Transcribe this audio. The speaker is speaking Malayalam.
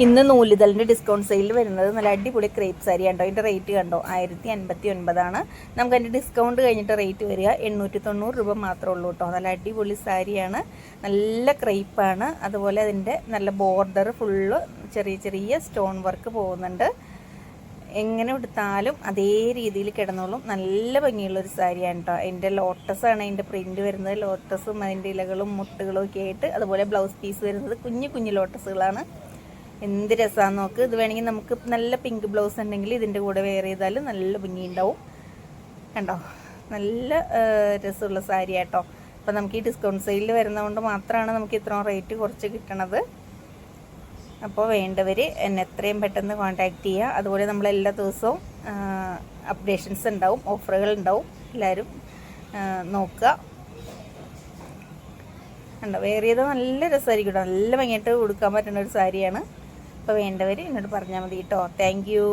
ഇന്ന് നൂലുതലിൻ്റെ ഡിസ്കൗണ്ട് സെയിൽ വരുന്നത് നല്ല അടിപൊളി ക്രേപ്പ് സാരി കണ്ടോ. അതിൻ്റെ റേറ്റ് കണ്ടോ 1059. നമുക്ക് അതിൻ്റെ ഡിസ്കൗണ്ട് കഴിഞ്ഞിട്ട് റേറ്റ് വരിക 890 രൂപ മാത്രമേ ഉള്ളൂ കേട്ടോ. നല്ല അടിപൊളി സാരിയാണ്, നല്ല ക്രേപ്പാണ്. അതുപോലെ അതിൻ്റെ നല്ല ബോർഡർ ഫുള്ള് ചെറിയ ചെറിയ സ്റ്റോൺ വർക്ക് പോകുന്നുണ്ട്. എങ്ങനെ എടുത്താലും അതേ രീതിയിൽ കിടന്നോളും. നല്ല ഭംഗിയുള്ളൊരു സാരിയാണ് കേട്ടോ. അതിൻ്റെ ലോട്ടസാണ് അതിൻ്റെ പ്രിൻറ്റ് വരുന്നത്. ലോട്ടസും അതിൻ്റെ ഇലകളും മുട്ടുകളും ഒക്കെ ആയിട്ട്. അതുപോലെ ബ്ലൗസ് പീസ് വരുന്നത് കുഞ്ഞു കുഞ്ഞു ലോട്ടസുകളാണ്. എന്ത് രസമാണെന്ന് നോക്ക്. ഇത് വേണമെങ്കിൽ നമുക്ക് നല്ല പിങ്ക് ബ്ലൗസ് ഉണ്ടെങ്കിൽ ഇതിൻ്റെ കൂടെ വെയർ ചെയ്താലും നല്ല ഭംഗി ഉണ്ടാവും. കണ്ടോ, നല്ല രസമുള്ള സാരി കേട്ടോ. അപ്പോൾ നമുക്ക് ഈ ഡിസ്കൗണ്ട് സെയിലിൽ വരുന്നതുകൊണ്ട് മാത്രമാണ് നമുക്ക് ഇത്രയും റേറ്റ് കുറച്ച് കിട്ടണത്. അപ്പോൾ വേണ്ടവർ എന്നെ എത്രയും പെട്ടെന്ന് കോൺടാക്റ്റ് ചെയ്യുക. അതുപോലെ നമ്മൾ എല്ലാ ദിവസവും അപ്ഡേഷൻസ് ഉണ്ടാവും, ഓഫറുകൾ ഉണ്ടാവും. എല്ലാവരും നോക്കുക. കണ്ടോ, വെയർ ചെയ്താൽ നല്ല രസമായിരിക്കും കേട്ടോ. നല്ല ഭംഗിയായിട്ട് കൊടുക്കാൻ പറ്റുന്ന ഒരു സാരിയാണ്. അപ്പോൾ വേണ്ടവർ എന്നോട് പറഞ്ഞാൽ മതി കേട്ടോ. Thank you.